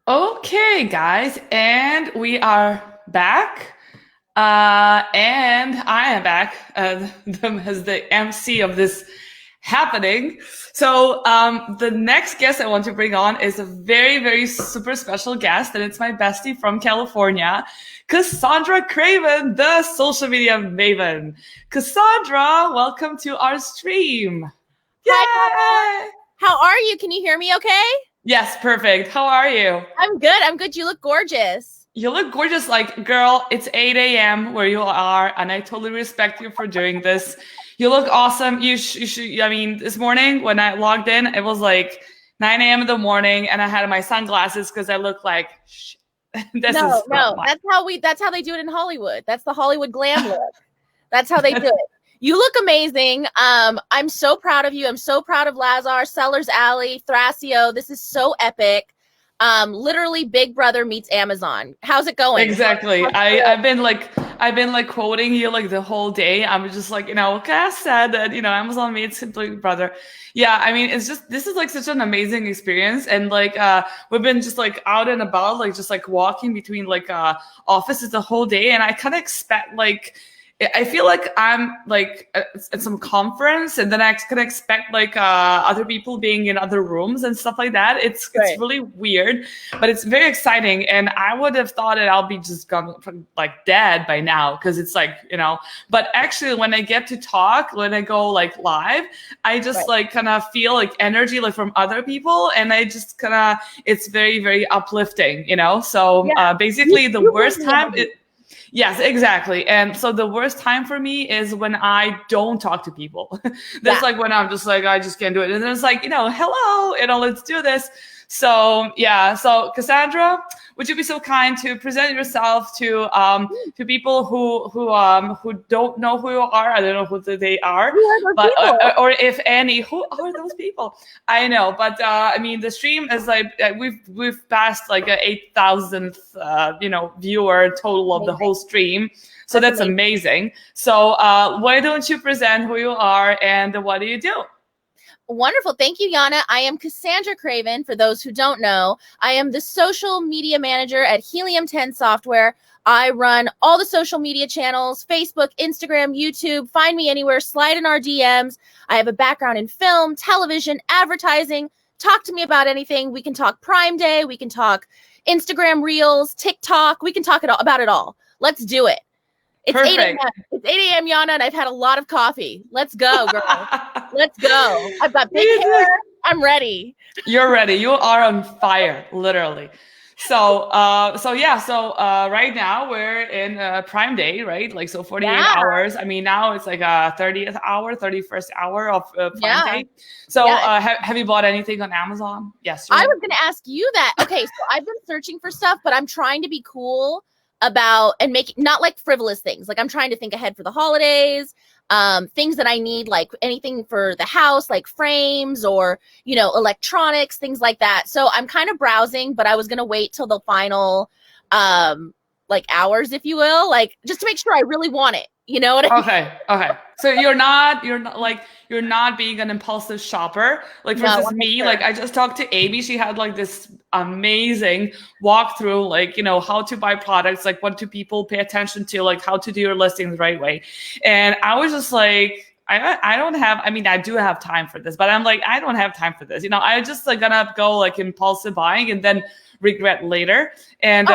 Okay, guys, and we are back. And I am back as the MC of this happening. So, the next guest I want to bring on is a very, very super special guest, and it's my bestie from California, Cassandra Craven, the social media maven. Cassandra, welcome to our stream. Hi, Hannah. Yay! How are you? Can you hear me okay? Yes, perfect. How are you? I'm good. I'm good. You look gorgeous. You look gorgeous. Like, girl, it's 8 a.m. where you are, and I totally respect you for doing this. You look awesome. You should, I mean, this morning when I logged in, it was like 9 a.m. in the morning, and I had my sunglasses because I look like, this No, is no. my. That's how they do it in Hollywood. That's the Hollywood glam look. That's how they do it. You look amazing. I'm so proud of you. I'm so proud of Lazar, Sellers Alley, Thrasio. This is so epic. Literally Big Brother meets Amazon. How's it going? Exactly. I've been quoting you like the whole day. I'm just like, Cass said that, Amazon made Simply Brother. Yeah, I mean, it's just this is like such an amazing experience. And like we've been just like out and about, like just like walking between like offices the whole day. And I kind of expect like I feel like I'm like at some conference, and then I can expect like other people being in other rooms and stuff like that. It's really weird, but it's very exciting. And I would have thought that I'll be just gone like dead by now because it's like But actually, when I get to talk, when I go like live, I just like kind of feel like energy like from other people, and I just kind of it's very very uplifting, So basically, the worst time. Yes, exactly. And so the worst time for me is when I don't talk to people. That's like when I'm just like, I just can't do it. And then it's like, hello, let's do this. So yeah. So Cassandra, would you be so kind to present yourself to people who don't know who you are? I don't know who they are, but or if any, who are those people? I know, but I mean, the stream is like we've passed like a 8,000th viewer total of the whole stream. So that's amazing. So why don't you present who you are and what do you do? Wonderful. Thank you, Yana. I am Cassandra Craven. For those who don't know, I am the social media manager at Helium 10 Software. I run all the social media channels, Facebook, Instagram, YouTube. Find me anywhere. Slide in our DMs. I have a background in film, television, advertising. Talk to me about anything. We can talk Prime Day. We can talk Instagram Reels, TikTok. We can talk about it all. Let's do it. It's 8 a.m. It's 8 a.m. Yana, and I've had a lot of coffee. Let's go, girl. Let's go. I've got big hair. I'm ready. You're ready. You are on fire, literally. So right now we're in Prime Day, right? Like, so 48 hours. I mean, now it's like a 30th hour, 31st hour of Prime Day. So have you bought anything on Amazon? Yes. I was going to ask you that. Okay, so I've been searching for stuff, but I'm trying to be cool about and make not like frivolous things. Like, I'm trying to think ahead for the holidays, things that I need, like anything for the house, like frames or, electronics, things like that. So I'm kind of browsing, but I was going to wait till the final, like hours, if you will, like just to make sure I really want it. You know what I mean? Okay. So you're not being an impulsive shopper. Like, for instance, me, like I just talked to Amy. She had like this amazing walkthrough, like, how to buy products, like what do people pay attention to, like how to do your listings the right way. And I was just like, I don't have, I mean, I do have time for this, but I'm like, I don't have time for this. I just like gonna go like impulsive buying and then regret later. And,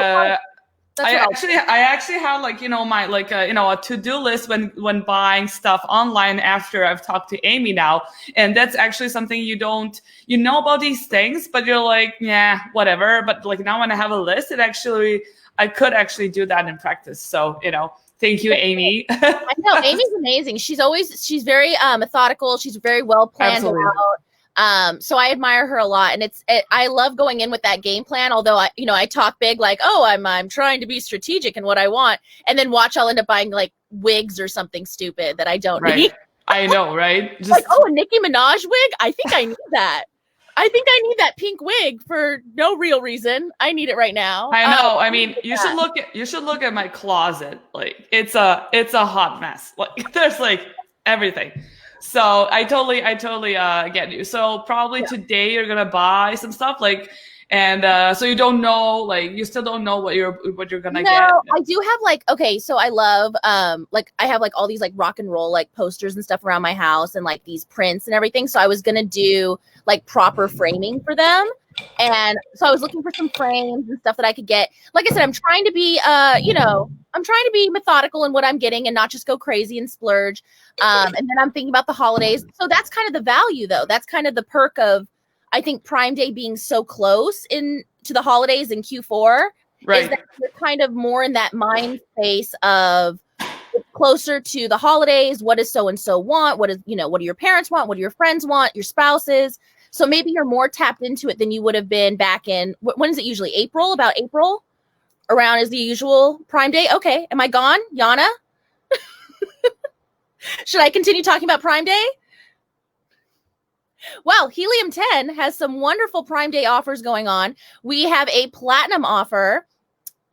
I actually have like my like a to-do list when buying stuff online after I've talked to Amy now, and that's actually something you know about these things, but you're like, yeah, whatever. But like now when I have a list, I could actually do that in practice. So thank you, Amy. I know Amy's amazing. She's very methodical. She's very well planned out. So I admire her a lot, and I love going in with that game plan. Although I talk big, like, oh, I'm trying to be strategic in what I want, and then I'll end up buying like wigs or something stupid that I don't need. I know, right? Just like, oh, a Nicki Minaj wig. I think I need that. I think I need that pink wig for no real reason. I need it right now. I know. I mean, you should look at my closet. Like, it's a hot mess. Like, there's like everything. So I totally get you. So probably today you're gonna buy some stuff. Like, And so you don't know, like, you still don't know what you're gonna get. No, I do have like, okay, so I love like I have like all these like rock and roll like posters and stuff around my house and like these prints and everything. So I was gonna do like proper framing for them. And so I was looking for some frames and stuff that I could get. Like I said, I'm trying to be I'm trying to be methodical in what I'm getting and not just go crazy and splurge. And then I'm thinking about the holidays. So that's kind of the value though. That's kind of the perk of, I think, Prime Day being so close in to the holidays in Q4. Right. Is that you're kind of more in that mind space of closer to the holidays. What does so-and-so want? What do your parents want? What do your friends want? Your spouses? So maybe you're more tapped into it than you would have been back in, when is it usually? April? About April? Around is the usual Prime Day? Okay. Am I gone? Yana? Should I continue talking about Prime Day? Well, Helium 10 has some wonderful Prime Day offers going on. We have a platinum offer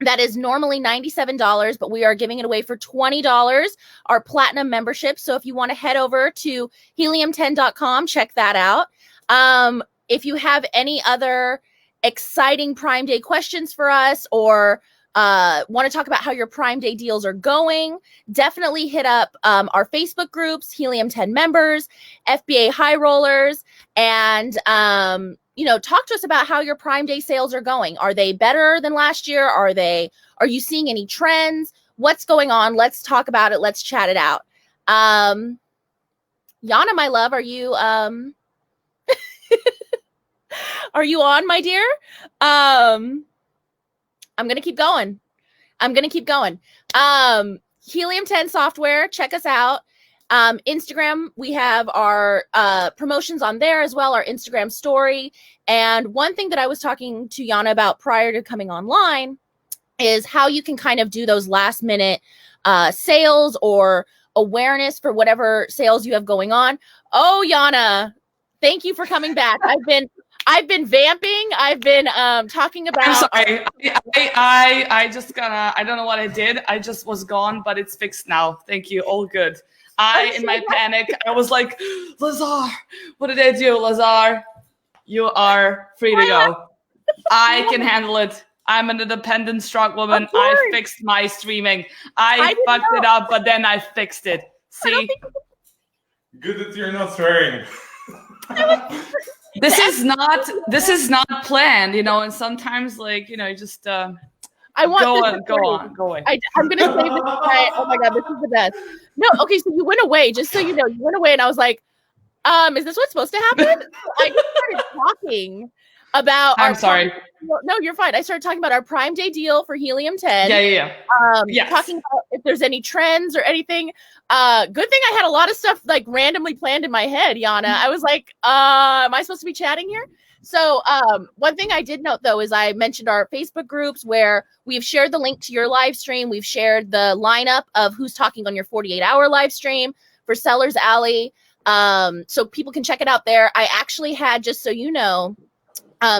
that is normally $97, but we are giving it away for $20, our platinum membership. So if you want to head over to helium10.com, check that out. If you have any other exciting Prime Day questions for us, or want to talk about how your Prime Day deals are going, definitely hit up our Facebook groups, Helium 10 members, FBA High Rollers, and talk to us about how your Prime Day sales are going. Are they better than last year? Are you seeing any trends? What's going on? Let's talk about it. Let's chat it out. Yana, my love, are you are you on, my dear? I'm going to keep going. Helium 10 software. Check us out. Instagram, we have our promotions on there as well, our Instagram story. And one thing that I was talking to Yana about prior to coming online is how you can kind of do those last minute sales or awareness for whatever sales you have going on. Oh, Yana, thank you for coming back. I've been vamping. I've been talking about. I'm sorry. I just I don't know what I did. I just was gone, but it's fixed now. Thank you. All good. In my panic, I was like, Lazar, what did I do? Lazar, you are free to go. I can handle it. I'm an independent, strong woman. I fixed my streaming. I fucked it up, but then I fixed it. See? Good that you're not swearing. This is not planned, and sometimes just I want go away. I'm gonna say this. Oh my god, this is the best. No, okay, so you went away, just so you know, you went away, and I was like, is this what's supposed to happen? I just started talking about I'm sorry. No, you're fine. I started talking about our Prime Day deal for Helium 10. Yeah. Yes. Talking about if there's any trends or anything. Good thing I had a lot of stuff like randomly planned in my head, Yana. I was like, am I supposed to be chatting here? So one thing I did note, though, is I mentioned our Facebook groups where we've shared the link to your live stream. We've shared the lineup of who's talking on your 48-hour live stream for Sellers Alley. So people can check it out there. I actually had, just so you know,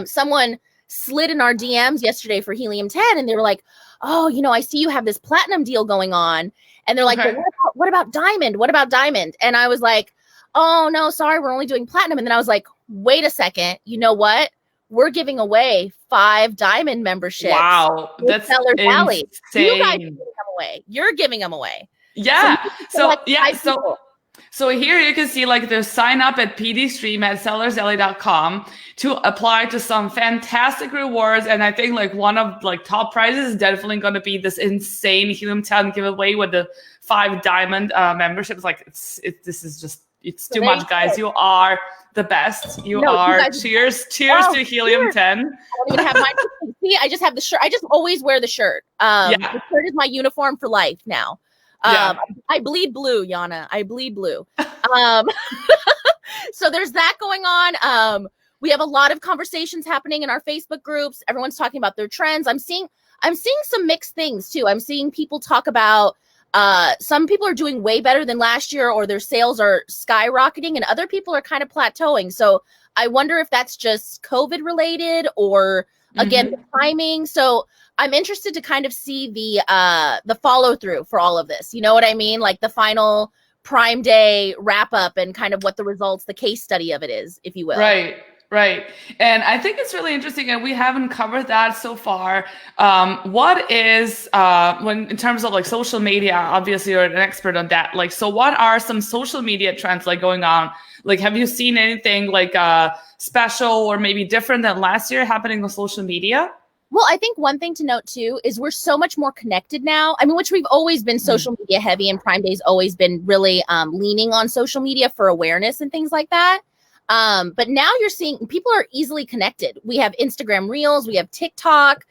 someone slid in our DMs yesterday for Helium 10, and they were like, oh, I see you have this platinum deal going on. And they're like, okay. Well, what about Diamond? What about Diamond? And I was like, oh, no, sorry, we're only doing platinum. And then I was like, wait a second. You know what? We're giving away 5 Diamond memberships. Wow. That's Sellers Alley. insane. You guys are giving them away. You're giving them away. Yeah. So So here you can see the sign up at PDStream at sellersalley.com to apply to some fantastic rewards. And I think one of top prizes is definitely going to be this insane Helium 10 giveaway with the 5 Diamond memberships. This is just, it's too much, guys. You are the best. You are. Cheers to Helium 10. I don't even have mine. See, I just have the shirt. I just always wear the shirt. The shirt is my uniform for life now. I bleed blue, Yana. I bleed blue. So there's that going on. We have a lot of conversations happening in our Facebook groups. Everyone's talking about their trends. I'm seeing some mixed things too. I'm seeing people talk about some people are doing way better than last year, or their sales are skyrocketing, and other people are kind of plateauing. So I wonder if that's just COVID related, or again, the timing. So I'm interested to kind of see the follow through for all of this. You know what I mean? Like the final Prime Day wrap up and kind of what the results, the case study of it is, if you will. Right. Right. And I think it's really interesting, and we haven't covered that so far. What is, when in terms of like social media, obviously you're an expert on that. Like, so what are some social media trends like going on? Like, have you seen anything like special or maybe different than last year happening on social media? Well, I think one thing to note too is we're so much more connected now. I mean, which we've always been social media heavy, and Prime Day's always been really leaning on social media for awareness and things like that. But now you're seeing people are easily connected. We have Instagram Reels, we have TikTok.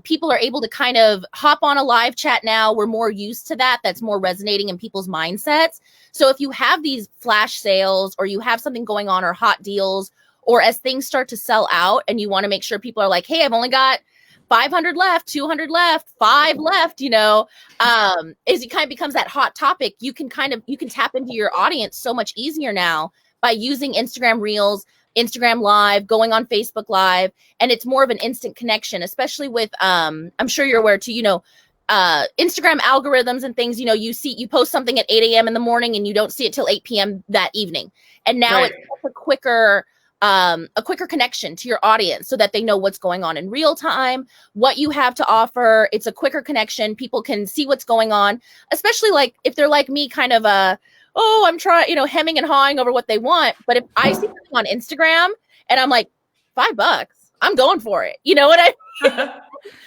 People are able to kind of hop on a live chat now. We're more used to that. That's more resonating in people's mindsets. So if you have these flash sales or you have something going on or hot deals, or as things start to sell out and you want to make sure people are like, hey, I've only got 500 left, 200 left, 5 left, as it kind of becomes that hot topic, you can tap into your audience so much easier now by using Instagram Reels, Instagram Live, going on Facebook Live, and it's more of an instant connection, especially with, I'm sure you're aware too, Instagram algorithms and things, you post something at 8 a.m. in the morning and you don't see it till 8 p.m. that evening. And now It's a quicker connection to your audience so that they know what's going on in real time, what you have to offer. It's a quicker connection. People can see what's going on, especially like if they're like me, kind of I'm trying, hemming and hawing over what they want. But if I see something on Instagram and I'm like, $5, I'm going for it. You know what I mean?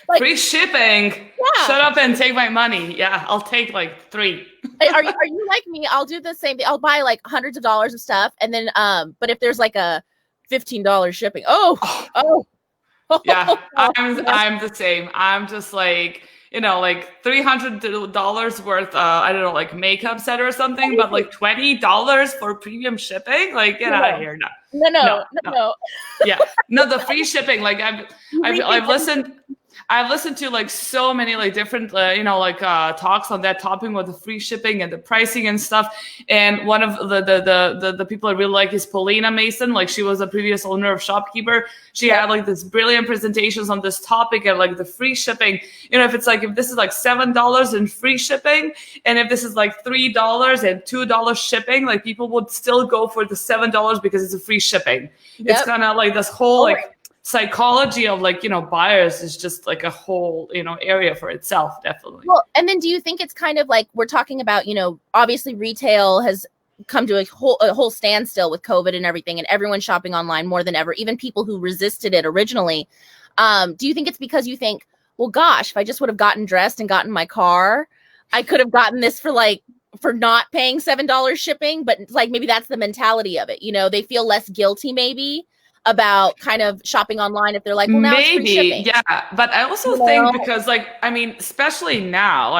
Like, free shipping. Yeah. Shut up and take my money. Yeah, I'll take like 3. Are you like me? I'll do the same thing. I'll buy like hundreds of dollars of stuff. And then, but if there's like a $15 shipping, yeah, I'm the same. I'm just like, like $300 worth, I don't know, like makeup set or something, but like $20 for premium shipping, like get out of here. No. Yeah, no, the free shipping. Like I've listened to like so many like different talks on that topic with the free shipping and the pricing and stuff. And one of the people I really like is Paulina Mason. Like she was a previous owner of Shopkeeper. She had like this brilliant presentations on this topic and like the free shipping. If this is like $7 in free shipping, and if this is like $3 and $2 shipping, like people would still go for the $7 because it's a free shipping. Yep. It's kind of like this whole psychology of buyers is just like a whole area for itself, definitely. Well, and then do you think it's kind of like we're talking about, obviously retail has come to a whole standstill with COVID and everything, and everyone's shopping online more than ever, even people who resisted it originally. Do you think it's because you think, well, gosh, if I just would have gotten dressed and gotten my car, I could have gotten this for not paying $7 shipping, but like maybe that's the mentality of it. They feel less guilty maybe about kind of shopping online if they're like, well, now it's free shipping. Yeah, but I also think because especially now,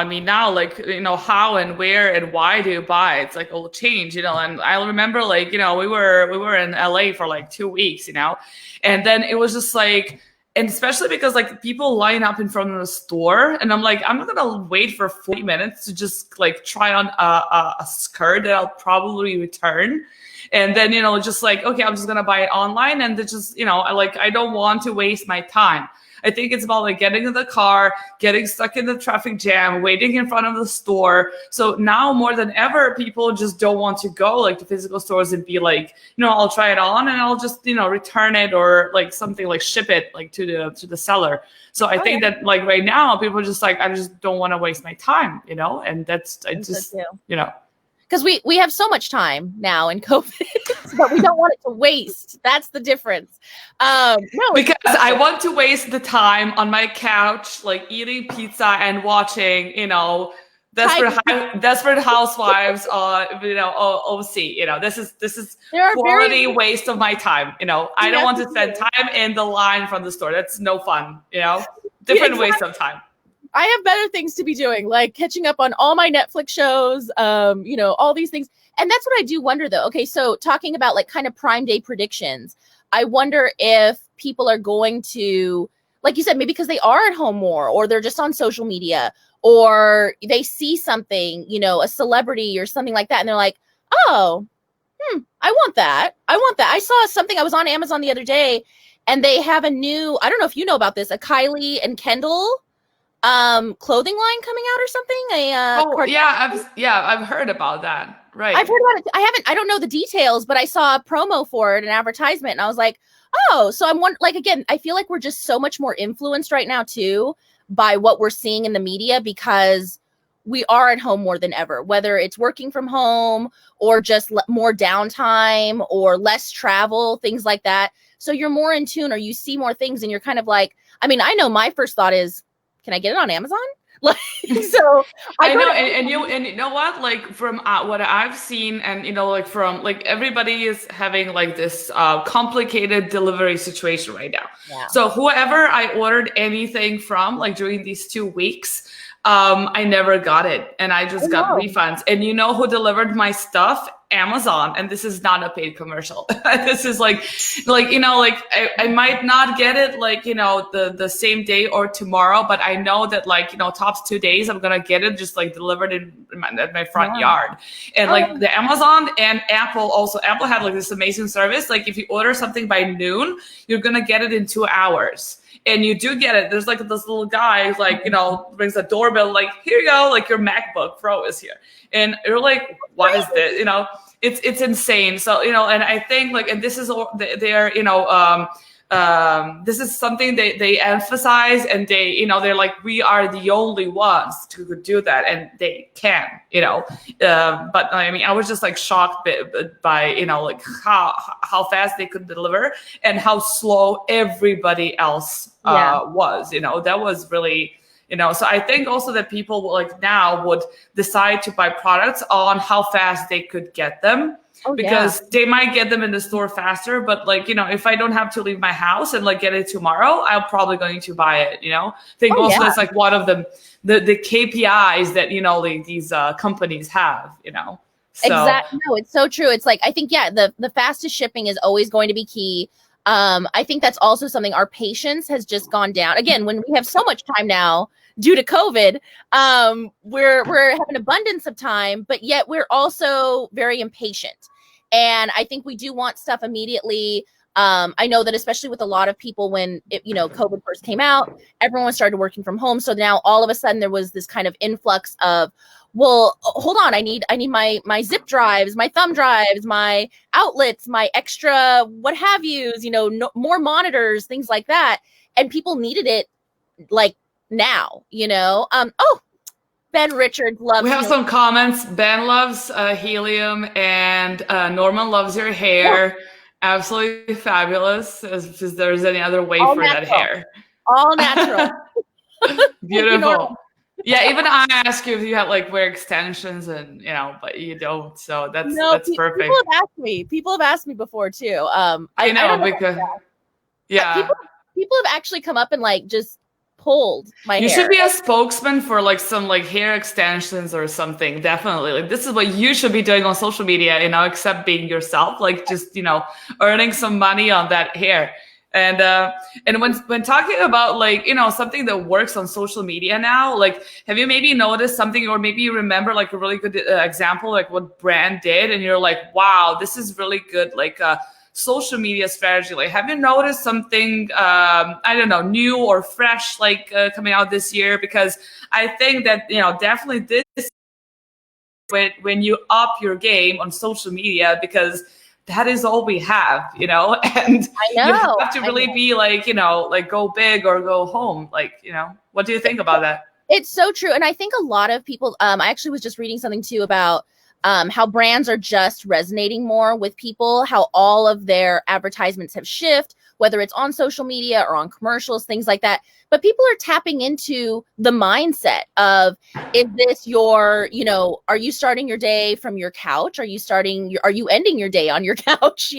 how and where and why do you buy? It's like all change, and I remember we were in LA for like 2 weeks, and then it was just like, and especially because like people line up in front of the store, and I'm like, I'm not gonna wait for 40 minutes to just like try on a skirt that I'll probably return. And then, just like, okay, I'm just going to buy it online. And it's just, I don't want to waste my time. I think it's about like getting in the car, getting stuck in the traffic jam, waiting in front of the store. So now more than ever, people just don't want to go like to physical stores and be like, I'll try it on and I'll just, return it or like something like ship it like to the seller. So I think that like right now people are just like, I just don't want to waste my time, and because we have so much time now in COVID, but we don't want it to waste. That's the difference. Because I want to waste the time on my couch, like eating pizza and watching, Desperate Housewives, OC. This is quality waste of my time. I don't want to spend time in the line from the store. That's no fun. Different waste of time. I have better things to be doing, like catching up on all my Netflix shows, all these things. And that's what I do wonder, though. Okay, so talking about like kind of Prime Day predictions, I wonder if people are going to, like you said, maybe because they are at home more, or they're just on social media, or they see something, a celebrity or something like that, and they're like, oh, I want that. I saw something. I was on Amazon the other day, and they have a new, I don't know if you know about this, a Kylie and Kendall clothing line coming out or something. I've heard about that. right. I've heard about it. I don't know the details, but I saw a promo for it, an advertisement, and I was like, oh, so again, I feel like we're just so much more influenced right now too by what we're seeing in the media, because we are at home more than ever, whether it's working from home or just more downtime or less travel, things like that. So you're more in tune, or you see more things, and you're kind of like, I mean, I know my first thought is, can I get it on Amazon? Like, so I know, and you know what, like from what I've seen, and like from like everybody is having like this complicated delivery situation right now. Yeah. So whoever I ordered anything from, like during these 2 weeks, I never got it, and I just got refunds. And you know who delivered my stuff? Amazon. And this is not a paid commercial. This is like I might not get it like the same day or tomorrow, but I know that like tops 2 days I'm gonna get it just like delivered at my front yard. And like the Amazon and Apple also, Apple had like this amazing service. Like if you order something by noon, you're gonna get it in 2 hours. And you do get it. There's like this little guy, like, rings a doorbell, like, here you go, like your MacBook Pro is here. And you're like, what is this? It's insane. So, and I think like, and this is, they're, this is something they emphasize, and they're like, we are the only ones who could do that, and they can, but I mean, I was just like shocked by like how fast they could deliver and how slow everybody else was, that was really, so I think also that people like now would decide to buy products on how fast they could get them. Because they might get them in the store faster, but like, if I don't have to leave my house and like get it tomorrow, I'm probably going to buy it, I think that's like one of the KPIs that, like these companies have, So. Exactly. No, it's so true. It's like, I think, the fastest shipping is always going to be key. I think that's also something, our patience has just gone down. Again, when we have so much time now due to COVID, we're having abundance of time, but yet we're also very impatient. And I think we do want stuff immediately. I know that especially with a lot of people when COVID first came out, everyone started working from home. So now all of a sudden there was this kind of influx of, well, hold on, I need my zip drives, my thumb drives, my outlets, my extra what have yous, more monitors, things like that. And people needed it like now, Ben Richards loves. We have some comments. Ben loves helium, and Norman loves your hair. Yeah. Absolutely fabulous. If there's any other way all for natural. That hair. All natural. Beautiful. Yeah, even I ask you if you have like wear extensions, and but you don't. So that's perfect. People have asked me before too. I know because people have actually come up and like just pulled my hair. You should be a spokesman for like some like hair extensions or something. Definitely. Like this is what you should be doing on social media, except being yourself, like just, earning some money on that hair. And when talking about like, something that works on social media now, like, have you maybe noticed something, or maybe you remember like a really good example, like what brand did, and you're like, wow, this is really good. Like, social media strategy. Like, have you noticed something, I don't know, new or fresh, like coming out this year? Because I think that, definitely this, when you up your game on social media, because that is all we have, and you have to really be like, like go big or go home. Like, what do you think about that? It's so true. And I think a lot of people, I actually was just reading something too about how brands are just resonating more with people, how all of their advertisements have shifted, whether it's on social media or on commercials, things like that. But people are tapping into the mindset of, is this your, are you starting your day from your couch? Are you ending your day on your couch?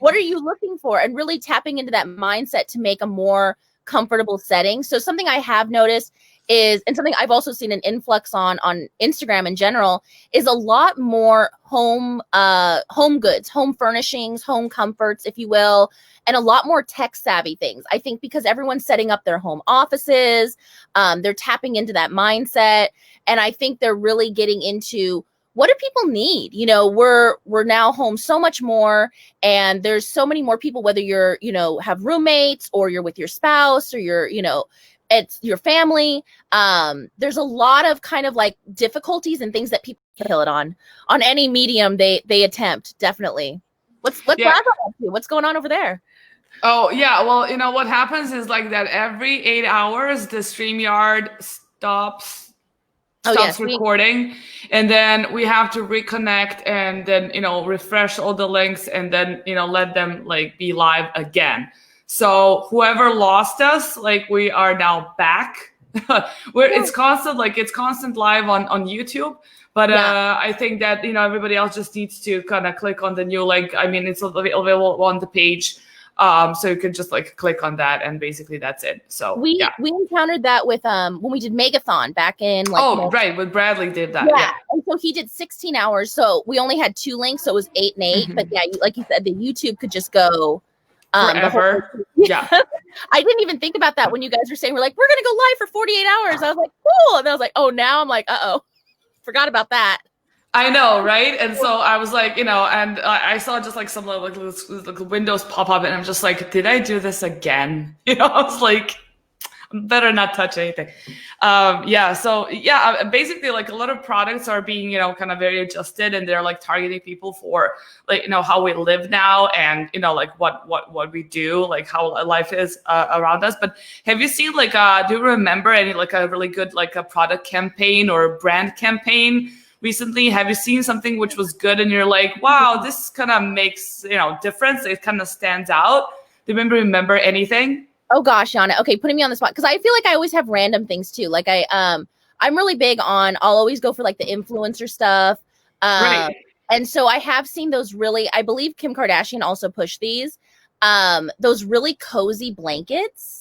What are you looking for? And really tapping into that mindset to make a more comfortable setting. So something I have noticed is, and something I've also seen an influx on Instagram in general, is a lot more home goods, home furnishings, home comforts, if you will, and a lot more tech savvy things. I think because everyone's setting up their home offices, they're tapping into that mindset. And I think they're really getting into, what do people need? We're now home so much more, and there's so many more people, whether you're, have roommates, or you're with your spouse, or you're, it's your family. There's a lot of kind of like difficulties and things that people kill it on any medium they attempt. Definitely. What's Yeah. Bravo up to? What's going on over there? Oh, yeah. Well, what happens is like that every 8 hours, the StreamYard stops yes, recording, and then we have to reconnect and then, refresh all the links and then, let them like be live again. So whoever lost us, like we are now back. It's constant live on YouTube. But I think that, everybody else just needs to kind of click on the new link. I mean, it's available on the page. So you can just like click on that, and basically that's it. So we encountered that with when we did Megathon back in right, with Bradley did that. Yeah. And so he did 16 hours. So we only had 2 links, so it was 8 and 8. Mm-hmm. But yeah, like you said, the YouTube could just go forever. Yeah. I didn't even think about that when you guys were saying we're gonna go live for 48 hours. I was like, cool. And then I was like, oh, now I'm like, forgot about that. I know, right? And so I was like, and I saw just like some like windows pop up, and I'm just like, did I do this again? I was like, better not touch anything. So basically like a lot of products are being, kind of very adjusted, and they're like targeting people for like, how we live now, and, like what we do, like how life is around us. But have you seen like, do you remember any like a really good, like a product campaign or brand campaign recently? Have you seen something which was good and you're like, wow, this kind of makes, difference. It kind of stands out. Do you remember anything? Oh gosh, Yana. Okay, putting me on the spot, because I feel like I always have random things too. Like I'm really big on, I'll always go for like the influencer stuff. Right. And so I have seen those really, I believe Kim Kardashian also pushed these, those really cozy blankets.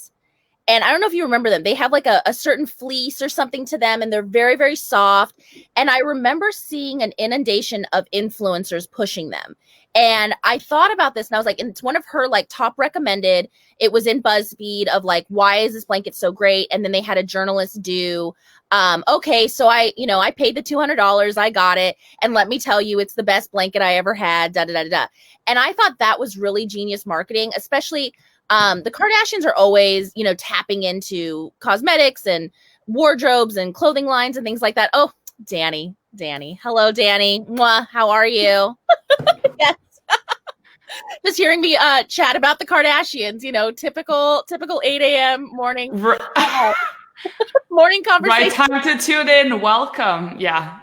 And I don't know if you remember them. They have like a certain fleece or something to them, and they're very, very soft. And I remember seeing an inundation of influencers pushing them. And I thought about this, and I was like, and it's one of her like top recommended. It was in BuzzFeed of like, why is this blanket so great? And then they had a journalist do, okay, so I paid the $200, I got it, and let me tell you, it's the best blanket I ever had, da da da da. And I thought that was really genius marketing, especially the Kardashians are always, tapping into cosmetics and wardrobes and clothing lines and things like that. Oh, Danny. Hello, Danny. Mwah, how are you? Yes. Just hearing me chat about the Kardashians, typical 8 a.m. morning morning conversation. Right time to tune in. Welcome. Yeah.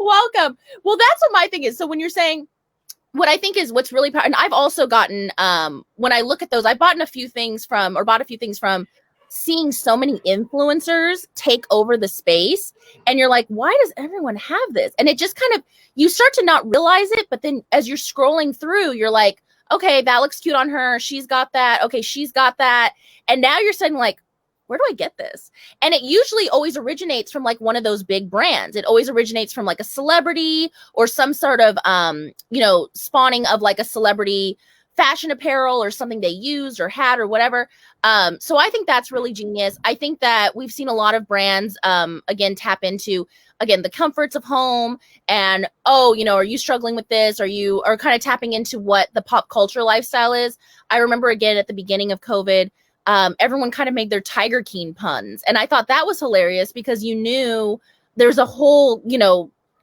Welcome. Well, that's what my thing is. So when you're saying, what I think is what's really powerful, and I've also gotten, when I look at those, I bought a few things from seeing so many influencers take over the space. And you're like, why does everyone have this? And it just kind of, you start to not realize it. But then as you're scrolling through, you're like, okay, that looks cute on her. She's got that. Okay, she's got that. And now you're saying like, where do I get this? And it usually always originates from like one of those big brands. It always originates from like a celebrity or some sort of, spawning of like a celebrity fashion apparel or something they used or had or whatever. So I think that's really genius. I think that we've seen a lot of brands, again, tap into, again, the comforts of home and, are you struggling with this? Are kind of tapping into what the pop culture lifestyle is. I remember again, at the beginning of COVID, everyone kind of made their Tiger King puns. And I thought that was hilarious because you knew there's a whole,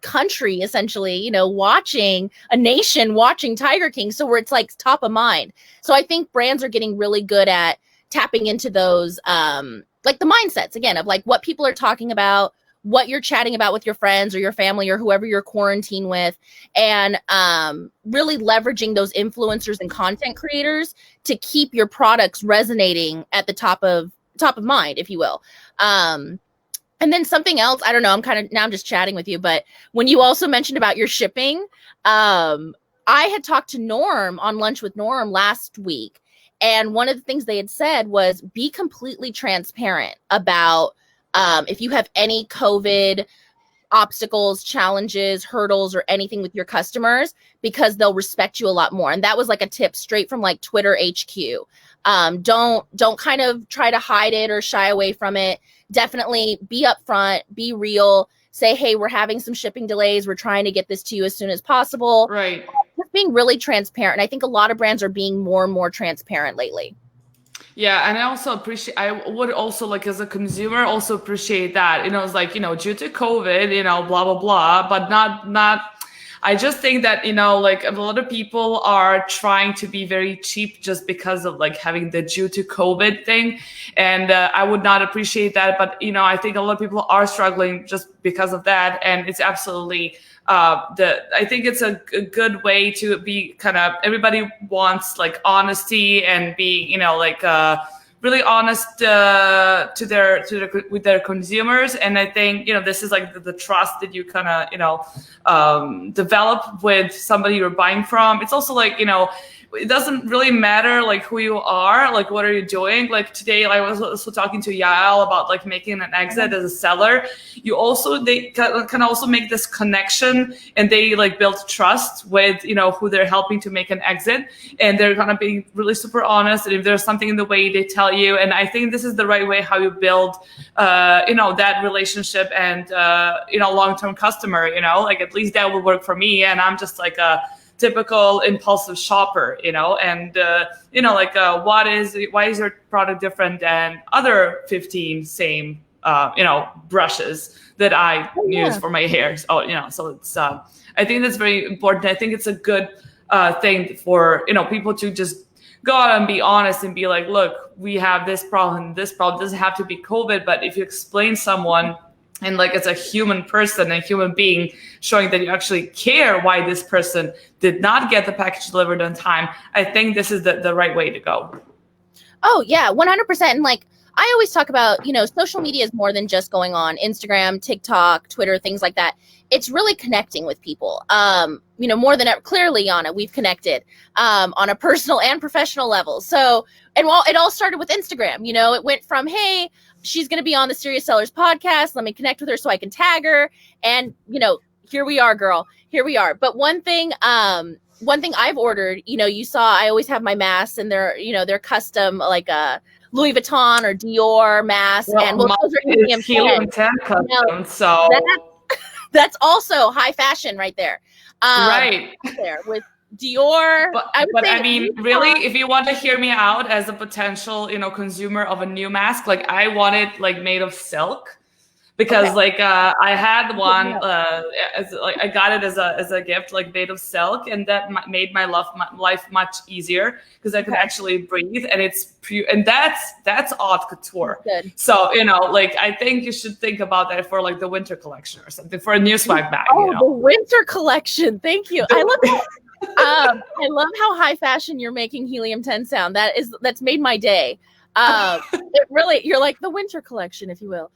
country essentially, a nation watching Tiger King. So where it's like top of mind. So I think brands are getting really good at tapping into those, like the mindsets again of like what people are talking about, what you're chatting about with your friends or your family or whoever you're quarantined with, and really leveraging those influencers and content creators to keep your products resonating at the top of mind, if you will. And then something else, I don't know, I'm just chatting with you, but when you also mentioned about your shipping, I had talked to Norm on Lunch with Norm last week. And one of the things they had said was be completely transparent about if you have any COVID obstacles, challenges, hurdles, or anything with your customers, because they'll respect you a lot more. And that was like a tip straight from like Twitter HQ. Don't kind of try to hide it or shy away from it. Definitely be upfront, be real, say, hey, we're having some shipping delays. We're trying to get this to you as soon as possible. Right. Just being really transparent. And I think a lot of brands are being more and more transparent lately. Yeah, and I would also like as a consumer also appreciate that. It's like, due to COVID, blah blah blah, but not I just think that, like a lot of people are trying to be very cheap just because of like having the due to COVID thing. And I would not appreciate that. But, I think a lot of people are struggling just because of that. And it's absolutely I think it's a good way to be kind of, everybody wants like honesty and be, like really honest with their consumers. And I think, this is like the trust that you kind of, develop with somebody you're buying from. It's also like, it doesn't really matter like who you are, like what are you doing. Like today I was also talking to Yael about like making an exit as a seller. They can also make this connection, and they like build trust with who they're helping to make an exit, and they're gonna be really super honest. And if there's something in the way, they tell you. And I think this is the right way how you build that relationship and long-term customer. Like at least that will work for me. And I'm just like a typical impulsive shopper, and why is your product different than other 15 same brushes that I use for my hair. So it's I think that's very important. I think it's a good thing for people to just go out and be honest and be like, look, we have this problem. This problem doesn't have to be COVID, but if you explain someone and like as a human person, a human being, showing that you actually care why this person did not get the package delivered on time, I think this is the right way to go. Oh yeah, 100%. And like I always talk about, social media is more than just going on Instagram, TikTok, Twitter, things like that. It's really connecting with people. More than ever. Clearly, Yana, we've connected on a personal and professional level. So, and while it all started with Instagram, it went from, hey, she's going to be on the Serious Sellers podcast. Let me connect with her so I can tag her. And, here we are, girl. Here we are. But one thing I've ordered, you saw, I always have my masks, and they're custom, like a Louis Vuitton or Dior mask. Well, and those are helium 10 custom. So that's also high fashion right there. Right. There with Dior. But I mean, really, if you want to hear me out as a potential, consumer of a new mask, like I want it like made of silk, because I had one, I got it as a gift, like made of silk, and that made my life much easier because I could actually breathe, and it's pure, and that's haute couture. Good. So like I think you should think about that for like the winter collection or something, for a new swag bag. The winter collection. Thank you. I love that. I love how high fashion you're making Helium 10 sound. That's made my day. It really, you're like the winter collection, if you will.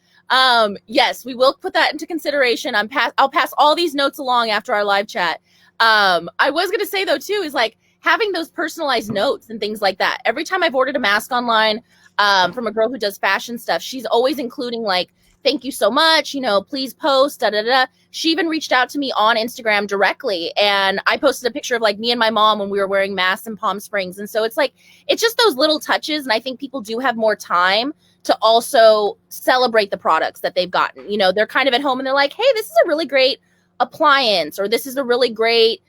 Yes, we will put that into consideration. I'll pass all these notes along after our live chat. I was going to say though too, is like having those personalized notes and things like that. Every time I've ordered a mask online, from a girl who does fashion stuff, she's always including like, thank you so much, please post, da da da. She even reached out to me on Instagram directly, and I posted a picture of like me and my mom when we were wearing masks in Palm Springs. And so it's like, it's just those little touches. And I think people do have more time to also celebrate the products that they've gotten. They're kind of at home and they're like, hey, this is a really great appliance, or this is a really great,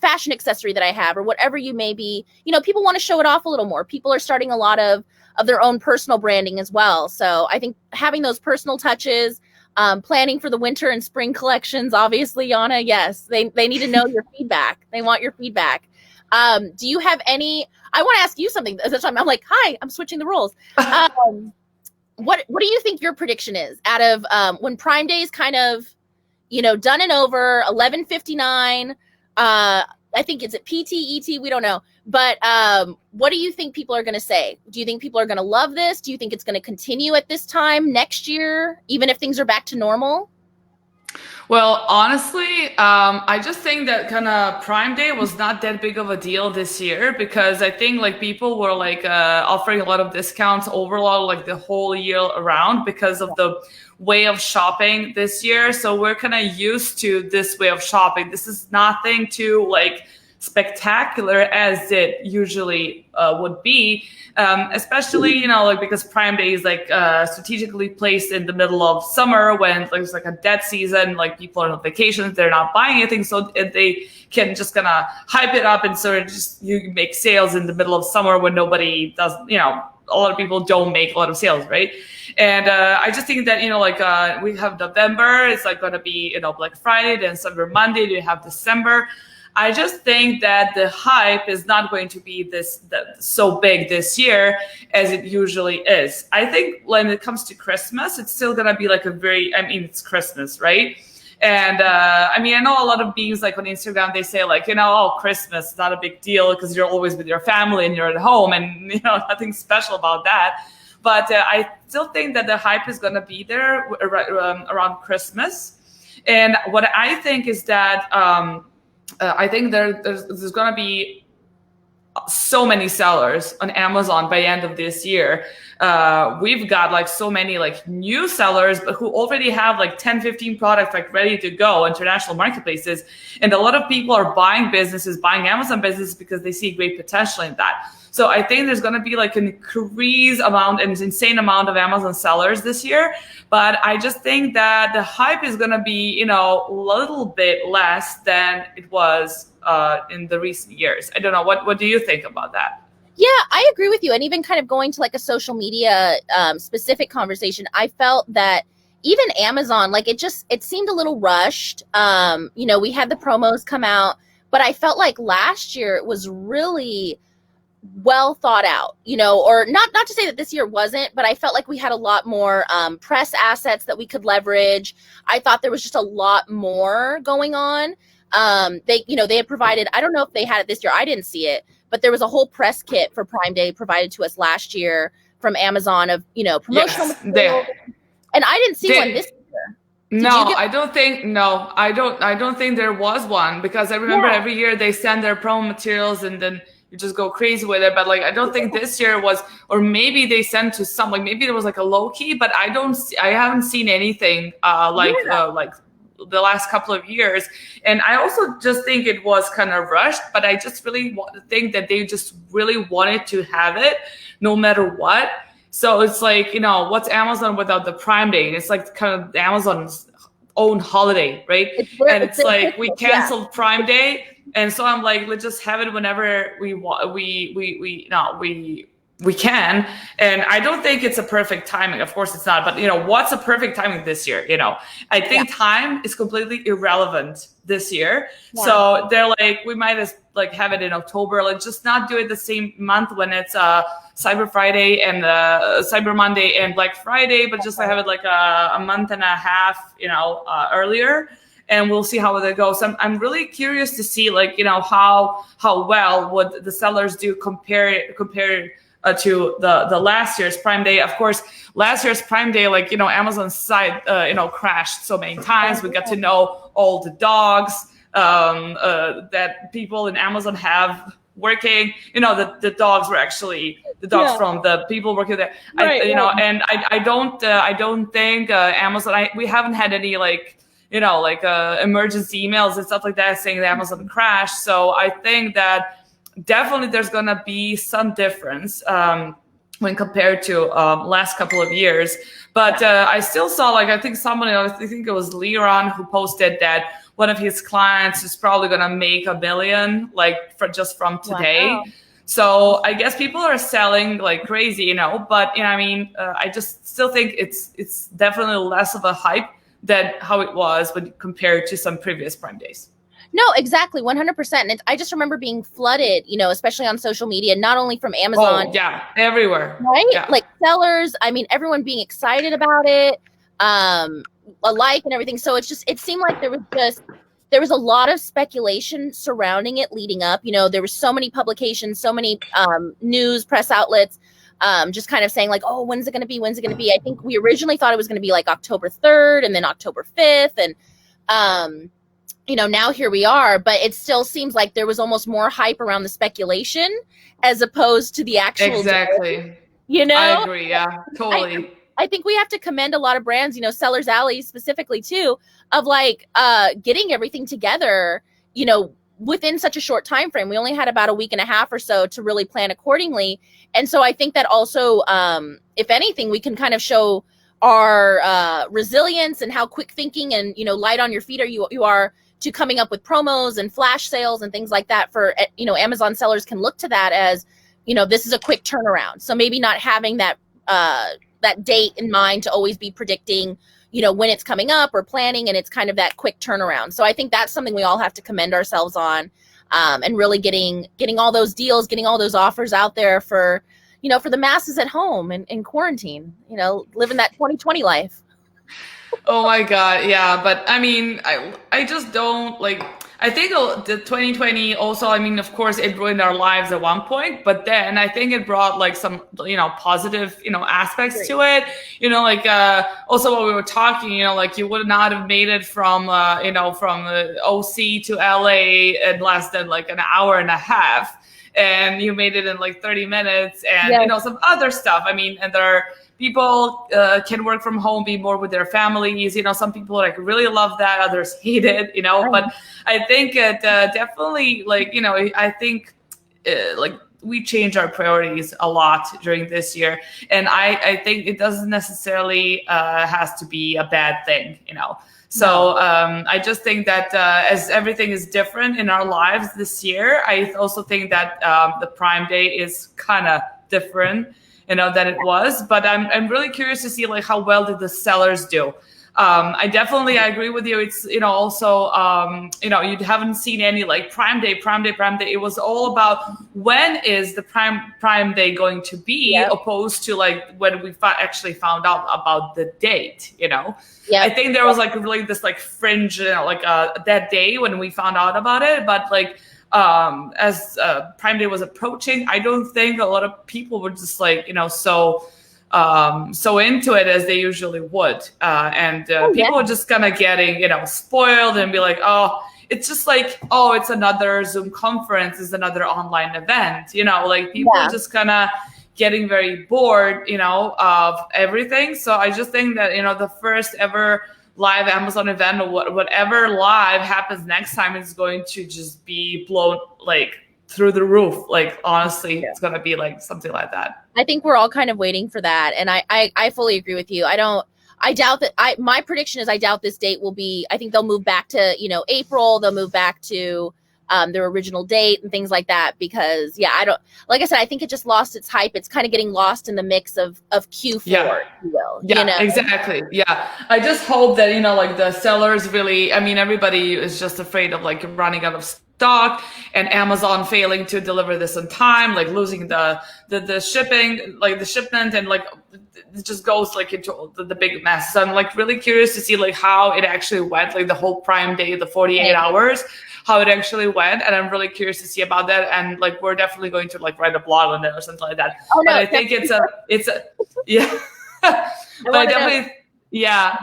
fashion accessory that I have, or whatever you may be. People want to show it off a little more. People are starting a lot of their own personal branding as well. So I think having those personal touches, planning for the winter and spring collections, obviously, Yana, yes, they need to know your feedback. They want your feedback. Do you have any, I want to ask you something. I'm like, hi, I'm switching the roles. What do you think your prediction is out of when Prime Day is kind of, done and over, 11:59, I think it's at PT, ET, we don't know. But what do you think people are going to say? Do you think people are going to love this? Do you think it's going to continue at this time next year, even if things are back to normal? Well, honestly, I just think that kind of Prime Day was not that big of a deal this year, because I think like people were like offering a lot of discounts overall, like the whole year around, because of the way of shopping this year. So we're kind of used to this way of shopping. This is nothing to like spectacular as it usually would be, especially, you know, like because Prime Day is like strategically placed in the middle of summer when there's like a dead season, like people are on vacations, they're not buying anything, so they can just gonna hype it up, and sort of just you make sales in the middle of summer when nobody does, you know, a lot of people don't make a lot of sales, right? And I just think that, you know, like we have November, it's like going to be, you know, Black Friday, then Cyber Monday, we have December. I just think that the hype is not going to be so big this year as it usually is. I think when it comes to Christmas, it's still going to be like it's Christmas, right? And I mean, I know a lot of beings like on Instagram, they say like, you know, oh, Christmas is not a big deal because you're always with your family and you're at home, and, you know, nothing special about that. But I still think that the hype is going to be there around Christmas. And what I think is that I think there's going to be so many sellers on Amazon by the end of this year. We've got like so many like new sellers, but who already have like 10, 15 products like ready to go, international marketplaces. And a lot of people are buying Amazon businesses because they see great potential in that. So I think there's going to be like an insane amount of Amazon sellers this year. But I just think that the hype is going to be, you know, a little bit less than it was in the recent years. I don't know. What do you think about that? Yeah, I agree with you. And even kind of going to like a social media specific conversation, I felt that even Amazon, like it seemed a little rushed. You know, we had the promos come out, but I felt like last year it was really well thought out, you know, or not to say that this year wasn't, but I felt like we had a lot more press assets that we could leverage. I thought there was just a lot more going on. They had provided, I don't know if they had it this year, I didn't see it, but there was a whole press kit for Prime Day provided to us last year from Amazon of, you know, promotional materials. And I didn't see one this year. I don't think there was one, because I remember every year they send their promo materials and then you just go crazy with it. But like, I don't think this year was, or maybe they sent to some, like maybe there was like a low key, but I haven't seen anything like the last couple of years. And I also just think it was kind of rushed, but I just really think that they just really wanted to have it no matter what. So it's like, you know, what's Amazon without the Prime Day? It's like kind of Amazon's own holiday, right? It's like we canceled Prime Day, and so I'm like, let's just have it whenever we can. And I don't think it's a perfect timing. Of course it's not, but you know, what's a perfect timing this year? You know, I think time is completely irrelevant this year. Yeah. So they're like, we might as like have it in October. Like just not do it the same month when it's Cyber Friday and Cyber Monday and Black Friday, but just have it like a month and a half, you know, earlier. And we'll see how that goes. I'm really curious to see, like, you know, how well would the sellers do compared to the last year's Prime Day. Of course, last year's Prime Day, like, you know, Amazon's site, crashed so many times. We got to know all the dogs that people in Amazon have working. You know, the dogs were actually the dogs from the people working there. Right, and I don't think Amazon. We haven't had any emergency emails and stuff like that saying that Amazon crashed. So I think that definitely there's going to be some difference when compared to last couple of years. But I still saw, like, I think it was Liron who posted that one of his clients is probably going to make $1 million, like, from today. Wow. So I guess people are selling like crazy, you know, but, you know, I mean, I just still think it's definitely less of a hype than how it was when compared to some previous Prime Days. No, exactly. 100%. And I just remember being flooded, you know, especially on social media, not only from Amazon. Oh, yeah, everywhere. Right? Yeah. Like sellers, I mean, everyone being excited about it, alike and everything. So it seemed like there was a lot of speculation surrounding it leading up. You know, there were so many publications, so many news, press outlets, just kind of saying like, oh, when's it going to be? When's it going to be? I think we originally thought it was going to be like October 3rd and then October 5th. And, you know, now here we are, but it still seems like there was almost more hype around the speculation as opposed to the actual exactly day, you know. I agree. Yeah, totally. I think we have to commend a lot of brands, you know, Sellers Alley specifically too, of like getting everything together, you know, within such a short time frame. We only had about a week and a half or so to really plan accordingly. And so I think that also, if anything, we can kind of show our resilience and how quick thinking and, you know, light on your feet you are to coming up with promos and flash sales and things like that. For, you know, Amazon sellers can look to that as, you know, this is a quick turnaround. So maybe not having that date in mind to always be predicting, you know, when it's coming up or planning, and it's kind of that quick turnaround. So I think that's something we all have to commend ourselves on, and really getting all those deals, getting all those offers out there for, you know, for the masses at home and in quarantine, you know, living that 2020 life. Oh my God. Yeah. But I mean, I just don't like, I think the 2020 also, I mean, of course it ruined our lives at one point, but then I think it brought like some, you know, positive, you know, aspects to it, you know, like, also what we were talking, you know, like you would not have made it from, you know, from OC to LA in less than like an hour and a half. And you made it in like 30 minutes and, you know, some other stuff. I mean, and there are people can work from home, be more with their families. You know, some people like really love that, others hate it, you know, but I think it definitely, like, you know, I think like we change our priorities a lot during this year. And I think it doesn't necessarily has to be a bad thing, you know. So I just think that as everything is different in our lives this year, I also think that the Prime Day is kind of different, you know, than it was. But I'm really curious to see like how well did the sellers do. I agree with you. It's, you know, also, you know, you haven't seen any like Prime Day. It was all about when is the Prime Day going to be, opposed to like when we actually found out about the date, you know. I think there was like really this like fringe, you know, like that day when we found out about it. But like as Prime Day was approaching, I don't think a lot of people were just like, you know, so into it as they usually would. And people were just kind of getting, you know, spoiled and be like, oh, it's just like, oh, it's another Zoom conference, it's another online event, you know, like people are just kind of getting very bored, you know, of everything. So I just think that, you know, the first ever live Amazon event or whatever live happens next time is going to just be blown like through the roof. Like, honestly, it's going to be like something like that. I think we're all kind of waiting for that. And I fully agree with you. I doubt that my prediction is I doubt this date will be, I think they'll move back to, you know, April, they'll move back to their original date and things like that, because like I said, I think it just lost its hype. It's kind of getting lost in the mix of Q4, if you will. Yeah, you know? Exactly. Yeah. I just hope that, you know, like the sellers really, I mean, everybody is just afraid of like running out of stock and Amazon failing to deliver this on time, like losing the shipping, like the shipment, and like it just goes like into the big mess. So I'm like really curious to see like how it actually went, like the whole Prime Day, the 48 hours, how it actually went. And I'm really curious to see about that. And like, we're definitely going to like write a blog on it or something like that. Oh, no, but I think it's a, yeah,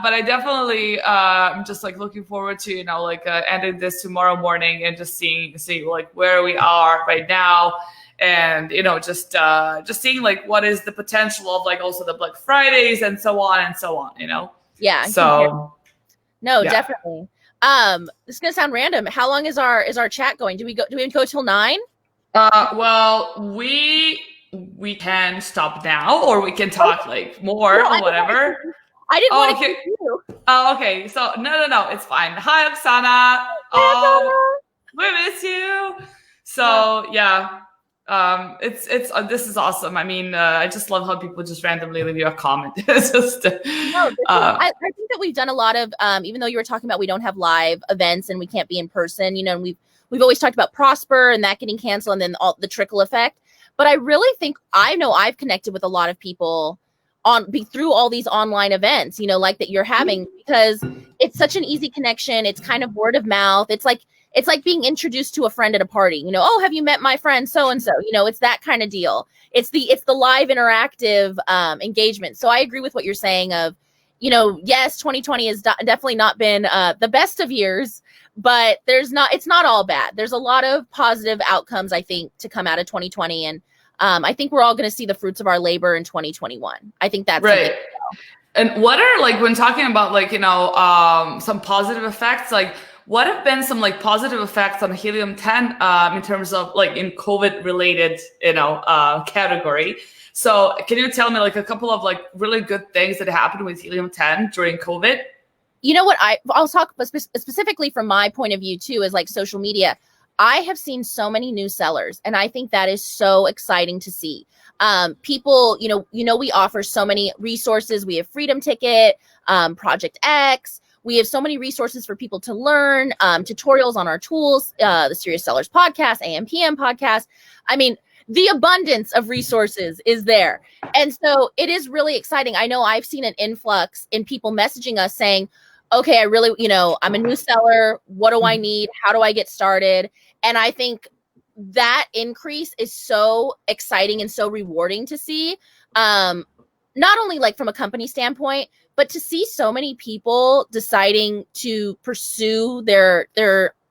but I definitely I'm just like looking forward to, you know, like ending this tomorrow morning and just seeing like where we are right now. And, you know, just seeing like what is the potential of like also the Black Fridays and so on, you know? Yeah. So definitely. This is gonna sound random. How long is our chat going? Do we go till 9? Well, we can stop now, or we can talk like more or whatever. I didn't want to keep you. Oh, okay. So no, it's fine. Hi, Oksana. Oh, we miss you. So yeah. It's this is awesome. I mean, I just love how people just randomly leave you a comment. It's just I think that we've done a lot of even though you were talking about we don't have live events and we can't be in person, you know, and we've always talked about Prosper and that getting canceled and then all the trickle effect. But I really think I've connected with a lot of people through all these online events, you know, like that you're having, because it's such an easy connection. It's kind of word of mouth. It's like being introduced to a friend at a party, you know, oh, have you met my friend so-and-so? You know, it's that kind of deal. It's the live interactive engagement. So I agree with what you're saying of, you know, yes, 2020 has definitely not been the best of years, but it's not all bad. There's a lot of positive outcomes, I think, to come out of 2020. And I think we're all going to see the fruits of our labor in 2021. I think that's right. And what are, like, when talking about, like, you know, some positive effects, like, what have been some like positive effects on Helium 10 in terms of like in COVID related, category? So can you tell me like a couple of like really good things that happened with Helium 10 during COVID? You know what? I'll talk specifically from my point of view too, is like social media. I have seen so many new sellers, and I think that is so exciting to see. People, we offer so many resources. We have Freedom Ticket, Project X. We have so many resources for people to learn, tutorials on our tools, the Serious Sellers podcast, AM/PM podcast. I mean, the abundance of resources is there. And so it is really exciting. I know I've seen an influx in people messaging us saying, okay, I really, I'm a new seller. What do I need? How do I get started? And I think that increase is so exciting and so rewarding to see. Not only like from a company standpoint, but to see so many people deciding to pursue their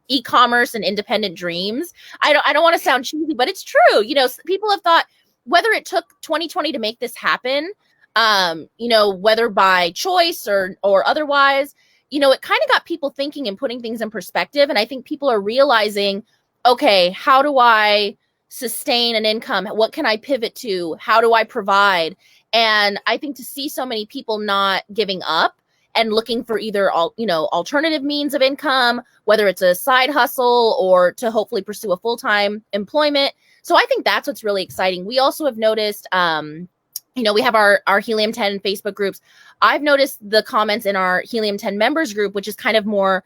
e-commerce and independent dreams. I don't want to sound cheesy, but it's true. People have thought, whether it took 2020 to make this happen, whether by choice or otherwise, it kind of got people thinking and putting things in perspective. And I think people are realizing, okay, how do I sustain an income? What can I pivot to? How do I provide? And I think to see so many people not giving up and looking for either alternative means of income, whether it's a side hustle or to hopefully pursue a full-time employment. So I think that's what's really exciting. We also have noticed, we have our Helium 10 Facebook groups. I've noticed the comments in our Helium 10 members group, which is kind of more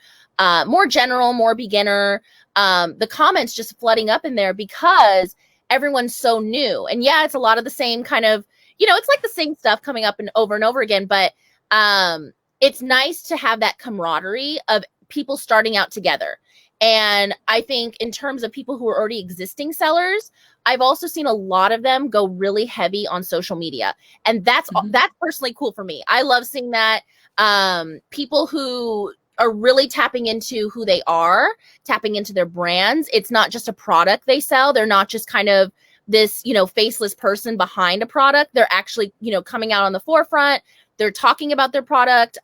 general, more beginner. The comments just flooding up in there because everyone's so new. And yeah, it's a lot of the same kind of, it's like the same stuff coming up and over again. But it's nice to have that camaraderie of people starting out together. And I think in terms of people who are already existing sellers, I've also seen a lot of them go really heavy on social media. And that's personally cool for me. I love seeing that. People who are really tapping into who they are, tapping into their brands. It's not just a product they sell. They're not just kind of this, faceless person behind a product. They're actually, coming out on the forefront. They're talking about their product.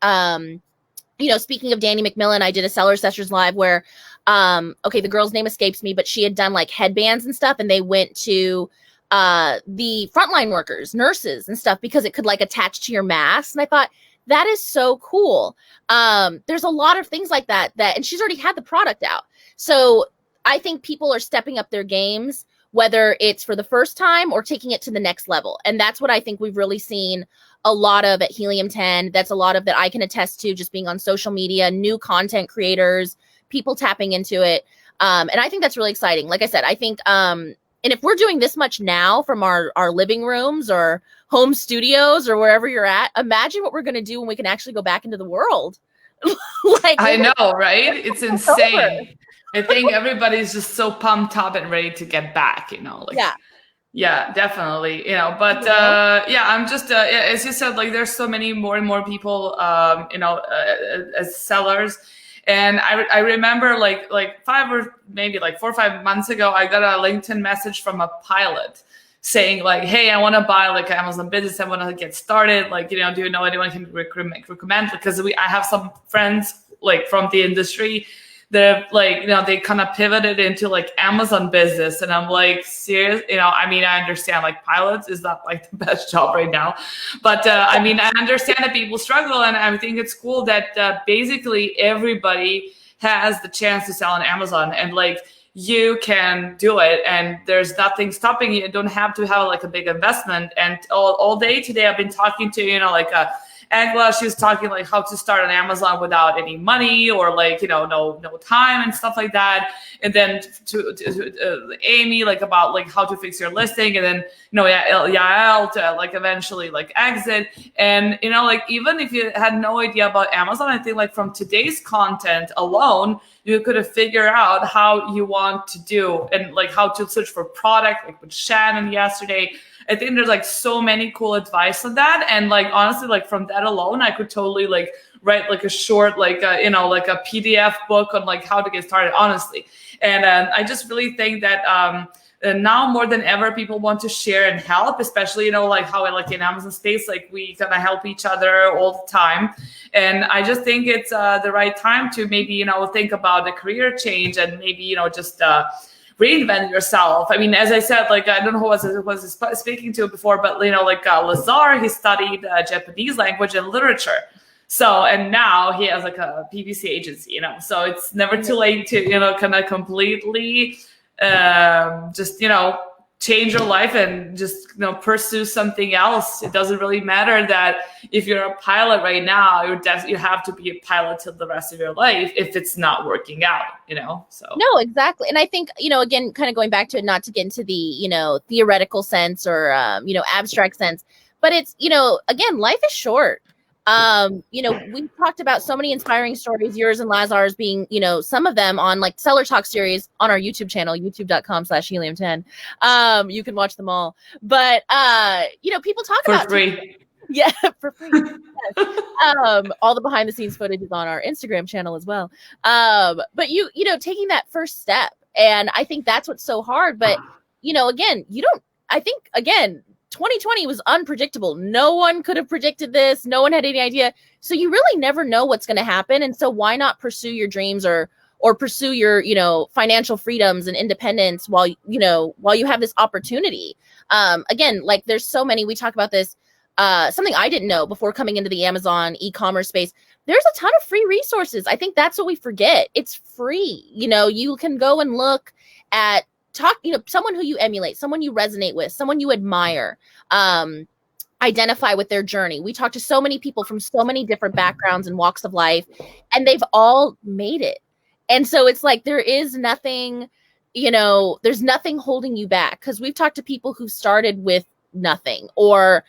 Speaking of Danny McMillan, I did a Seller Sessions Live where, the girl's name escapes me, but she had done like headbands and stuff. And they went to the frontline workers, nurses and stuff, because it could like attach to your mask. And I thought, that is so cool. There's a lot of things like that, and she's already had the product out. So I think people are stepping up their games, whether it's for the first time or taking it to the next level. And that's what I think we've really seen a lot of at Helium 10. That's a lot of that I can attest to, just being on social media, new content creators, people tapping into it. And I think that's really exciting. Like I said, I think, and if we're doing this much now from our living rooms or home studios or wherever you're at, imagine what we're going to do when we can actually go back into the world. I know, right? It's insane. I think everybody's just so pumped up and ready to get back, Yeah, definitely. But I'm just, as you said, like there's so many more and more people, as sellers. And I remember like 5 or maybe like 4 or 5 months ago, I got a LinkedIn message from a pilot saying like, hey, I want to buy like an Amazon business. I want to get started. Like, do you know anyone can recommend? Because I have some friends like from the industry that like, they kind of pivoted into like Amazon business. And I'm like, serious? I understand like pilots is not like the best job right now. But I understand that people struggle. And I think it's cool that basically everybody has the chance to sell on Amazon, and like you can do it. And there's nothing stopping you. You don't have to have like a big investment. And all day today, I've been talking to, Agla, she was talking like how to start on Amazon without any money or like, no time and stuff like that. And then to Amy, like about like how to fix your listing. And then, Yael to like eventually like exit. And, like even if you had no idea about Amazon, I think like from today's content alone, you could have figured out how you want to do and like how to search for product, like with Shannon yesterday. I think there's like so many cool advice on that. And like, honestly, like from that alone, I could totally like write like a short, like, like a PDF book on like how to get started, honestly. And I just really think that now more than ever, people want to share and help, especially, like how like in Amazon space, like we kind of help each other all the time. And I just think it's the right time to maybe, think about a career change and maybe, just reinvent yourself. I mean, as I said, like, I don't know who was speaking to before, but, like Lazar, he studied Japanese language and literature. So, and now he has like a PPC agency, so it's never too late to, kind of completely just, change your life and just, pursue something else. It doesn't really matter that if you're a pilot right now, you have to be a pilot till the rest of your life if it's not working out, so. No, exactly. And I think, again, kind of going back to it, not to get into the, theoretical sense or, abstract sense, but it's, again, life is short. We've talked about so many inspiring stories, yours and Lazar's being, some of them on like Seller Talk series on our YouTube channel, youtube.com/helium10. You can watch them all. But, people talk about free. Yeah, for free. Yes. All the behind the scenes footage is on our Instagram channel as well. But taking that first step. And I think that's what's so hard. But, again, 2020 was unpredictable. No one could have predicted this. No one had any idea. So you really never know what's going to happen. And so why not pursue your dreams or pursue your, financial freedoms and independence while you have this opportunity? Again, like there's so many, we talk about this, something I didn't know before coming into the Amazon e-commerce space. There's a ton of free resources. I think that's what we forget. It's free. You can go and look at someone who you emulate, someone you resonate with, someone you admire, identify with their journey. We talk to so many people from so many different backgrounds and walks of life, and they've all made it. And so it's like, there is nothing, there's nothing holding you back, because we've talked to people who started with nothing or,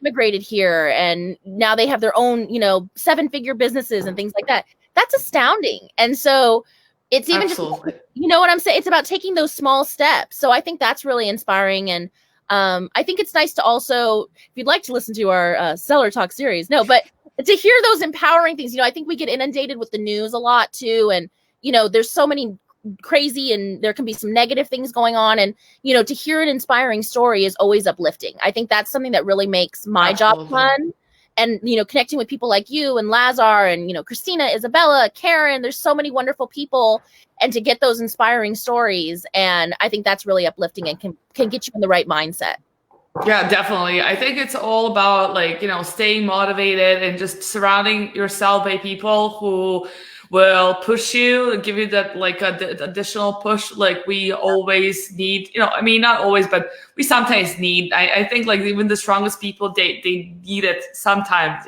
immigrated here and now they have their own, 7-figure businesses and things like that. That's astounding. And so it's even Absolutely. just, what I'm saying? It's about taking those small steps. So I think that's really inspiring. And I think it's nice to also, if you'd like to listen to our Seller Talk series, but to hear those empowering things, I think we get inundated with the news a lot too. And, there's so many crazy and there can be some negative things going on. And, to hear an inspiring story is always uplifting. I think that's something that really makes my job fun. And, connecting with people like you and Lazar and, Christina, Isabella, Karen, there's so many wonderful people, and to get those inspiring stories. And I think that's really uplifting and can get you in the right mindset. Yeah, definitely. I think it's all about staying motivated and just surrounding yourself by people who will push you, give you that additional push like we always need. Not always, but we sometimes need. I think even the strongest people, they need it sometimes,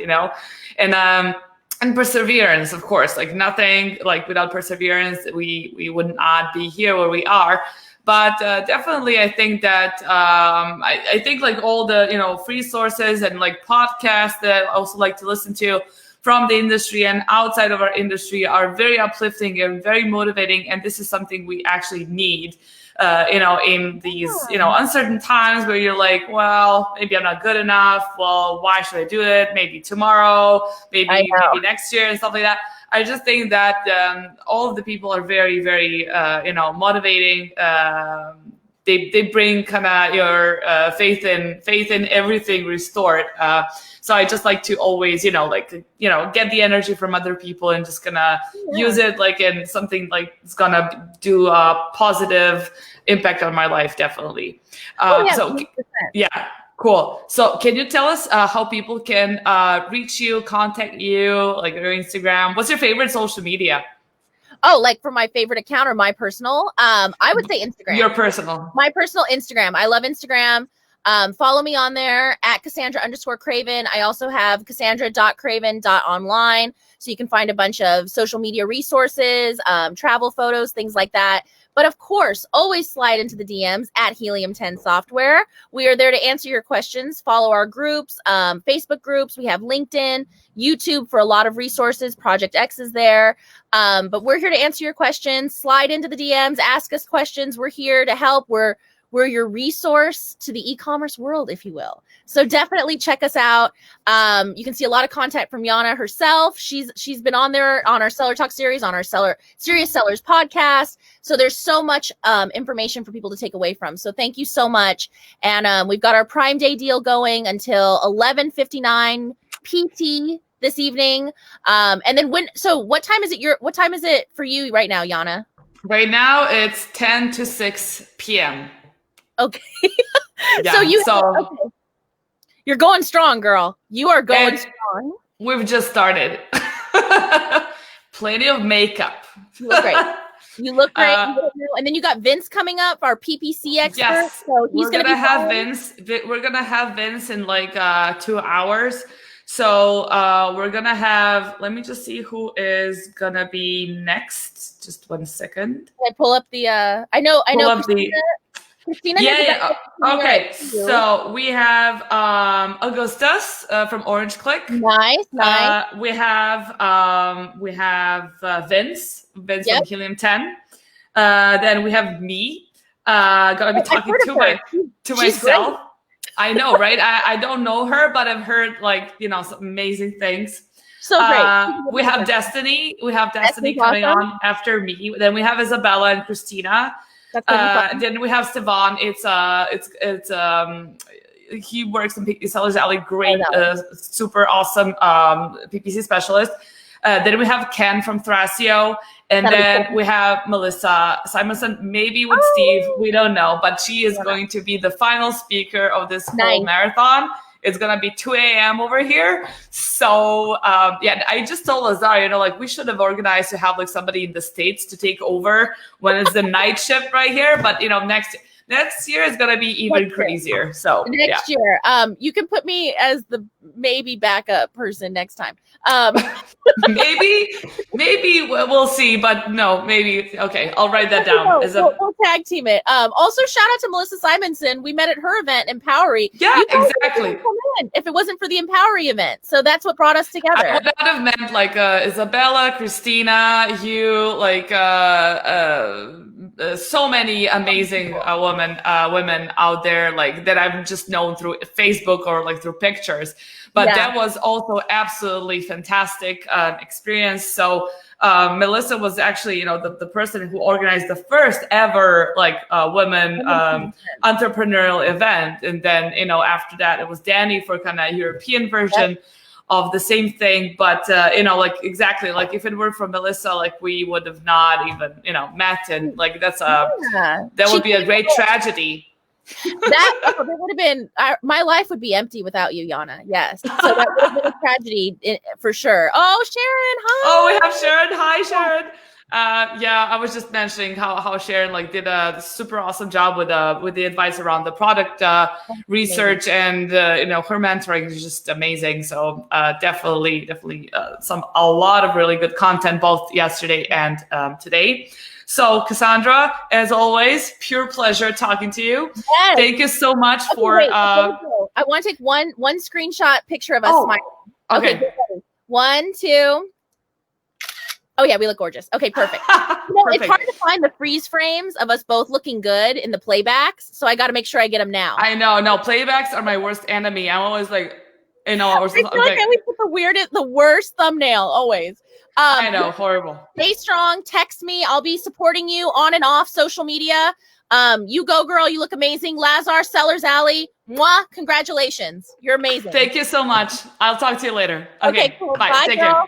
and perseverance, of course. Nothing without perseverance, we would not be here where we are. But definitely, I think that I think all the free sources and podcasts that I also like to listen to from the industry and outside of our industry are very uplifting and very motivating. And this is something we actually need, in these, uncertain times where you're like, well, maybe I'm not good enough. Well, why should I do it? Maybe tomorrow, maybe next year and stuff like that. I just think that all of the people are very, very, motivating. They bring kind of your faith in everything restored. So I just like to always, get the energy from other people and just gonna use it in something it's gonna do a positive impact on my life, definitely. So 100%. Yeah, cool. So can you tell us how people can reach you, contact you, your Instagram? What's your favorite social media? Oh, for my favorite account or my personal? I would say Instagram. Your personal. My personal Instagram. I love Instagram. Follow me on there at Cassandra_Craven. I also have Cassandra.Craven.online. So you can find a bunch of social media resources, travel photos, things like that. But of course, always slide into the DMs at Helium10 Software. We are there to answer your questions. Follow our groups, Facebook groups. We have LinkedIn, YouTube for a lot of resources. Project X is there. But we're here to answer your questions. Slide into the DMs, ask us questions. We're here to help. We're We're your resource to the e-commerce world, if you will. So definitely check us out. You can see a lot of content from Yana herself. She's been on there on our Seller Talk series, on our Serious Sellers podcast. So there's so much information for people to take away from. So thank you so much. And we've got our Prime Day deal going until 11:59 PT this evening. And then what time is it for you right now, Yana? Right now it's 10 to 6 p.m. Okay. Yeah, okay. You're going strong, girl. You are going strong. We've just started. Plenty of makeup. You look great. You look great. And then you got Vince coming up, our PPC expert. Yes. So he's gonna have Vince. We're gonna have Vince in like 2 hours. So we're gonna have. Let me just see who is gonna be next. Just 1 second. Can I pull up the. I know. Christina. Yeah. Okay. So we have Augustus from Orange Click. Nice. We have Vince from Helium 10. Then we have me. Gonna be talking to myself. Great. I know, right? I don't know her, but I've heard some amazing things. So great. We have Destiny. We have Destiny coming on after me. Then we have Isabella and Christina. Then we have Stevan. He works in PPC Sellers Alley. Great, super awesome PPC specialist. Then we have Ken from Thrasio. And then we have Melissa Simonson, maybe with Steve. We don't know, but she is going to be the final speaker of this whole marathon. It's going to be 2 a.m. over here. So, I just told Lazar, we should have organized to have somebody in the States to take over when it's the night shift right here. But, next year is going to be even crazier. So next year, you can put me as the maybe backup person next time. maybe we'll see, but no, maybe. Okay, I'll write that down. We'll tag team it. Also, shout out to Melissa Simonson. We met at her event, Empowery. Yeah, exactly. If it wasn't for the Empowery event, so that's what brought us together. I would not have met Isabella, Christina, Hugh, so many amazing women out there that I've just known through Facebook or through pictures. But that was also absolutely fantastic experience. So Melissa was actually, the person who organized the first ever women entrepreneurial event. And then, after that, it was Danny for kind of European version of the same thing. But, exactly, if it were for Melissa, we would have not even, met. And that would be a great tragedy. That would have been my life would be empty without you, Yana. Yes, so that would have been a tragedy for sure. Oh, Sharon, hi. Oh, we have Sharon. Hi, Sharon. I was just mentioning how Sharon did a super awesome job with the advice around the product research and her mentoring is just amazing. So definitely a lot of really good content both yesterday and today. So Cassandra, as always, pure pleasure talking to you. Yes. Thank you so much for. I want to take one screenshot picture of us smiling. Okay. 1, 2. Oh yeah, we look gorgeous. Okay, perfect. It's hard to find the freeze frames of us both looking good in the playbacks, so I got to make sure I get them now. I know. No, playbacks are my worst enemy. I'm always I feel I always put the worst thumbnail always. I know, horrible. Stay strong. Text me. I'll be supporting you on and off social media. You go, girl. You look amazing. Lazar, Sellers Alley. Mwah. Congratulations. You're amazing. Thank you so much. I'll talk to you later. Okay, cool. Bye. Take girl. care.